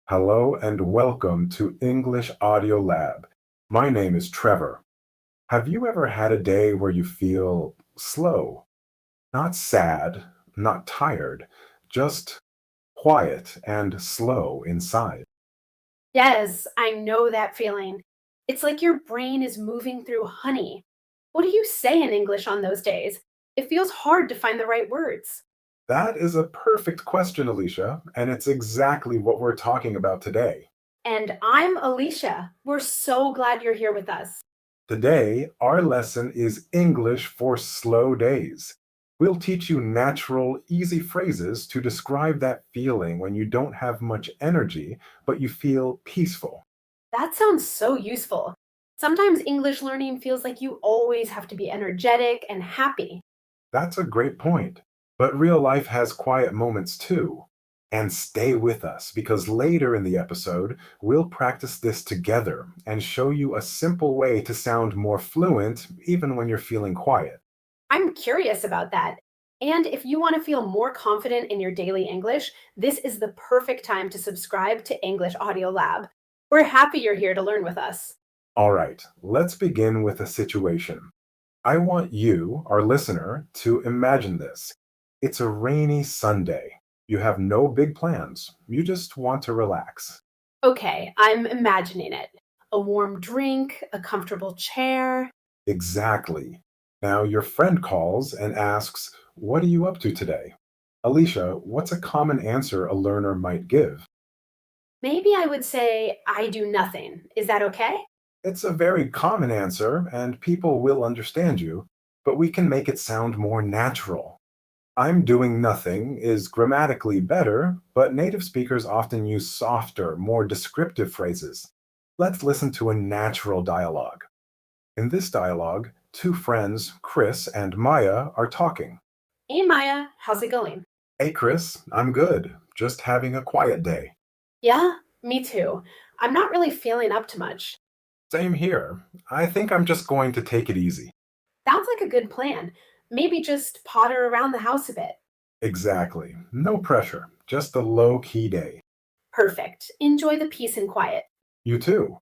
Hello and welcome to English Audio Lab. My name is Trevor. Have you ever had a day where you feel slow? Not sad, not tired, just quiet and slow inside. Yes, I know that feeling. It's like your brain is moving through honey. What do you say in English on those days? It feels hard to find the right words. That is a perfect question, Alicia, and it's exactly what we're talking about today. And I'm Alicia. We're so glad you're here with us. Today, our lesson is English for slow days. We'll teach you natural, easy phrases to describe that feeling when you don't have much energy, but you feel peaceful. That sounds so useful. Sometimes English learning feels like you always have to be energetic and happy. That's a great point. But real life has quiet moments too. And stay with us because later in the episode, we'll practice this together and show you a simple way to sound more fluent even when you're feeling quiet. I'm curious about that. And if you want to feel more confident in your daily English, this is the perfect time to subscribe to English Audio Lab. We're happy you're here to learn with us. All right, let's begin with a situation. I want you, our listener, to imagine this. It's a rainy Sunday. You have no big plans. You just want to relax. Okay, I'm imagining it. A warm drink, a comfortable chair. Exactly. Now your friend calls and asks, "What are you up to today?" Alicia, what's a common answer a learner might give? Maybe I would say, I do nothing. Is that okay? It's a very common answer, and people will understand you, but we can make it sound more natural. "I'm doing nothing" is grammatically better, but native speakers often use softer, more descriptive phrases. Let's listen to a natural dialogue. In this dialogue, two friends, Chris and Maya, are talking. Hey, Maya, how's it going? "Hey, Chris, I'm good. Just having a quiet day." Yeah, me too. I'm not really feeling up to much. "Same here. I think I'm just going to take it easy." Sounds like a good plan. Maybe just potter around the house a bit. Exactly. No pressure. Just a low key day. Perfect. Enjoy the peace and quiet. You too.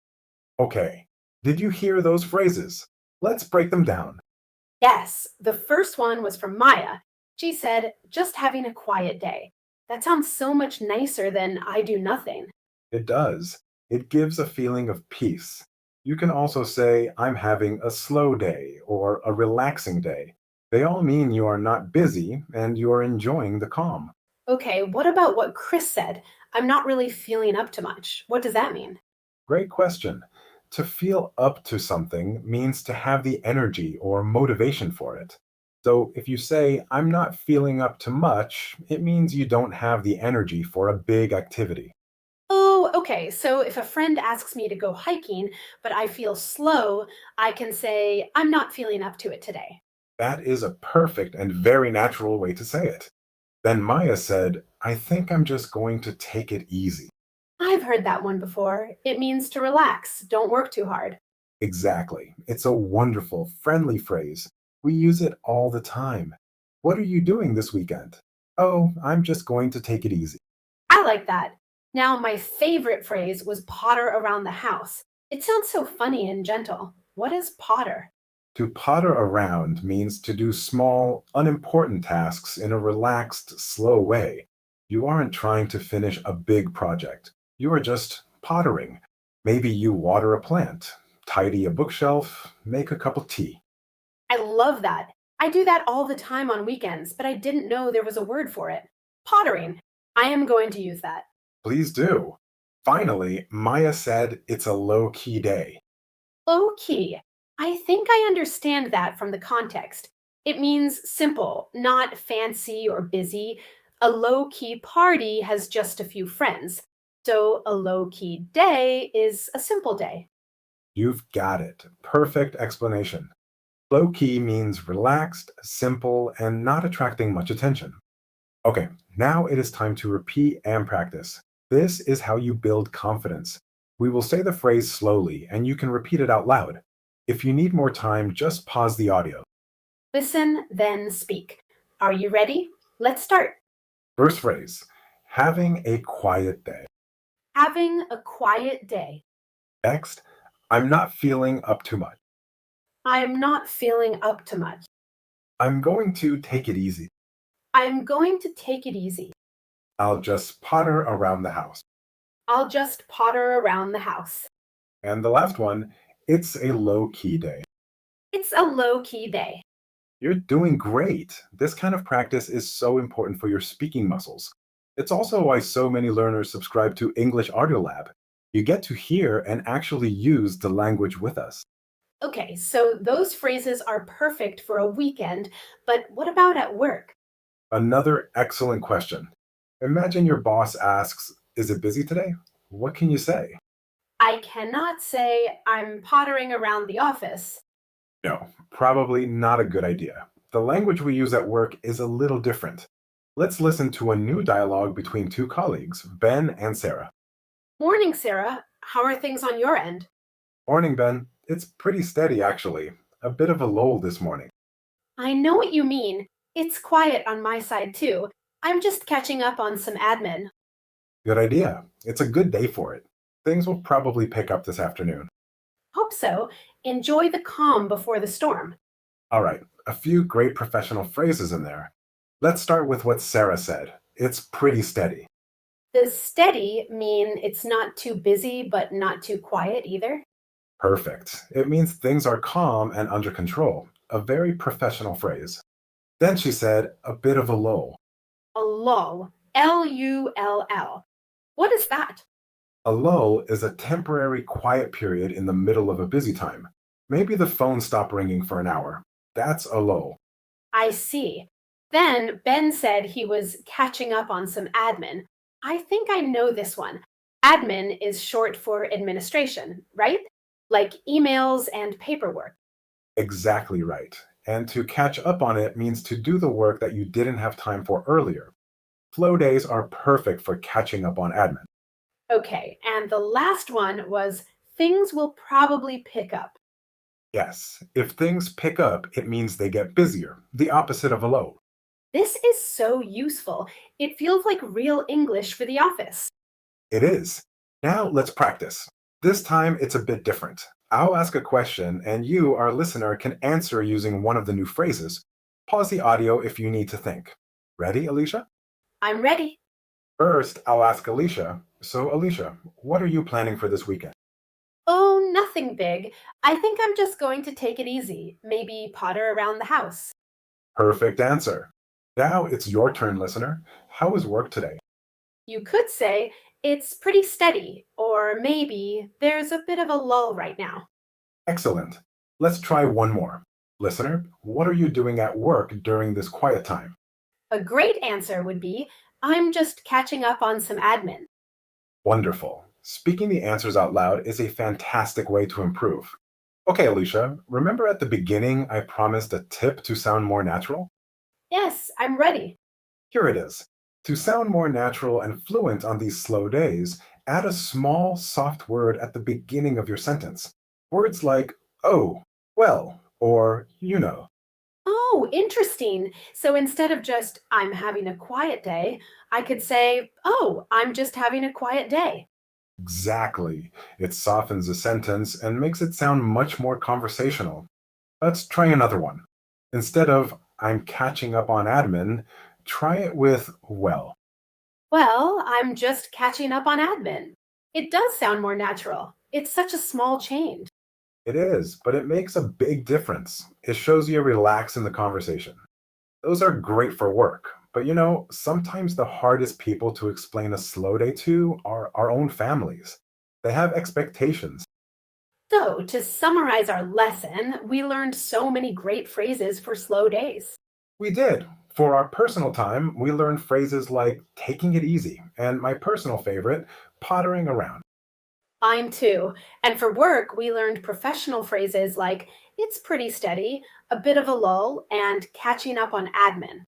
Okay. Did you hear those phrases? Let's break them down. Yes, the first one was from Maya. She said, just having a quiet day. That sounds so much nicer than I do nothing. It does. It gives a feeling of peace. You can also say, "I'm having a slow day" or "a relaxing day." They all mean you are not busy and you are enjoying the calm. Okay, what about what Chris said? I'm not really feeling up to much. What does that mean? Great question. To feel up to something means to have the energy or motivation for it. So if you say, "I'm not feeling up to much," it means you don't have the energy for a big activity. Oh, okay. So if a friend asks me to go hiking, but I feel slow, I can say, I'm not feeling up to it today. That is a perfect and very natural way to say it. Then Maya said, "I think I'm just going to take it easy." I've heard that one before. It means to relax, don't work too hard. Exactly. It's a wonderful, friendly phrase. We use it all the time. "What are you doing this weekend?" "Oh, I'm just going to take it easy." I like that. Now, my favorite phrase was potter around the house. It sounds so funny and gentle. What is potter? To potter around means to do small, unimportant tasks in a relaxed, slow way. You aren't trying to finish a big project. You are just pottering. Maybe you water a plant, tidy a bookshelf, make a cup of tea. I love that. I do that all the time on weekends, but I didn't know there was a word for it. Pottering. I am going to use that. Please do. Finally, Maya said it's a low key day. Low key. I think I understand that from the context. It means simple, not fancy or busy. A low key party has just a few friends. So a low key day is a simple day. You've got it. Perfect explanation. Low key means relaxed, simple, and not attracting much attention. Okay, now it is time to repeat and practice. This is how you build confidence. We will say the phrase slowly, and you can repeat it out loud. If you need more time, just pause the audio. Listen, then speak. Are you ready? Let's start. First phrase, having a quiet day. Having a quiet day. Next, I'm not feeling up too much. I'm not feeling up to much. I'm going to take it easy. I'm going to take it easy. I'll just potter around the house. I'll just potter around the house. And the last one, it's a low key day. It's a low key day. You're doing great. This kind of practice is so important for your speaking muscles. It's also why so many learners subscribe to English Audio Lab. You get to hear and actually use the language with us. Okay, so those phrases are perfect for a weekend, but what about at work? Another excellent question. Imagine your boss asks, is it busy today? What can you say? I cannot say I'm pottering around the office. No, probably not a good idea. The language we use at work is a little different. Let's listen to a new dialogue between two colleagues, Ben and Sarah. Morning, Sarah. How are things on your end? Morning, Ben. It's pretty steady, actually. A bit of a lull this morning. I know what you mean. It's quiet on my side, too. I'm just catching up on some admin. Good idea. It's a good day for it. Things will probably pick up this afternoon. Hope so. Enjoy the calm before the storm. All right, a few great professional phrases in there. Let's start with what Sarah said. It's pretty steady. Does steady mean it's not too busy but not too quiet either? Perfect. It means things are calm and under control. A very professional phrase. Then she said, a bit of a lull. A lull. Lull. What is that? A lull is a temporary quiet period in the middle of a busy time. Maybe the phone stopped ringing for an hour. That's a lull. I see. Then Ben said he was catching up on some admin. I think I know this one. Admin is short for administration, right? Like emails and paperwork. Exactly right. And to catch up on it means to do the work that you didn't have time for earlier. Flow days are perfect for catching up on admin. Okay, and the last one was things will probably pick up. Yes, if things pick up, it means they get busier, the opposite of a lull. This is so useful. It feels like real English for the office. It is. Now let's practice. This time it's a bit different. I'll ask a question, and you, our listener, can answer using one of the new phrases. Pause the audio if you need to think. Ready, Alicia? I'm ready. First, I'll ask Alicia. So, Alicia, what are you planning for this weekend? Oh, nothing big. I think I'm just going to take it easy. Maybe potter around the house. Perfect answer. Now it's your turn, listener. How was work today? You could say it's pretty steady, or maybe there's a bit of a lull right now. Excellent. Let's try one more. Listener, what are you doing at work during this quiet time? A great answer would be I'm just catching up on some admin. Wonderful. Speaking the answers out loud is a fantastic way to improve. Okay, Alicia, remember at the beginning I promised a tip to sound more natural? Yes, I'm ready. Here it is. To sound more natural and fluent on these slow days, add a small, soft word at the beginning of your sentence. Words like, oh, well, or you know. Oh, interesting. So instead of just I'm having a quiet day, I could say, oh, I'm just having a quiet day. Exactly. It softens the sentence and makes it sound much more conversational. Let's try another one. Instead of I'm catching up on admin, try it with well. Well, I'm just catching up on admin. It does sound more natural. It's such a small change. It is, but it makes a big difference. It shows you relax in the conversation. Those are great for work, but sometimes the hardest people to explain a slow day to are our own families. They have expectations. So, to summarize our lesson, we learned so many great phrases for slow days. We did. For our personal time, we learned phrases like taking it easy, and my personal favorite, pottering around. I'm too. And for work, we learned professional phrases like it's pretty steady, a bit of a lull, and catching up on admin.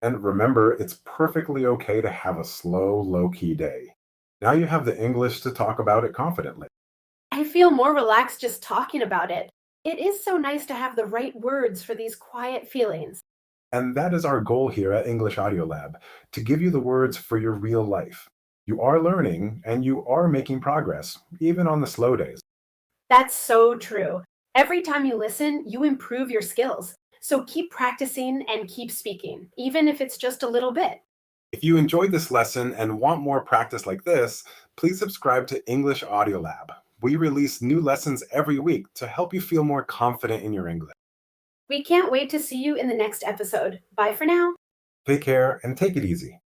And remember, it's perfectly okay to have a slow, low key day. Now you have the English to talk about it confidently. I feel more relaxed just talking about it. It is so nice to have the right words for these quiet feelings. And that is our goal here at English Audio Lab to give you the words for your real life. You are learning and you are making progress, even on the slow days. That's so true. Every time you listen, you improve your skills. So keep practicing and keep speaking, even if it's just a little bit. If you enjoyed this lesson and want more practice like this, please subscribe to English Audio Lab. We release new lessons every week to help you feel more confident in your English. We can't wait to see you in the next episode. Bye for now. Take care and take it easy.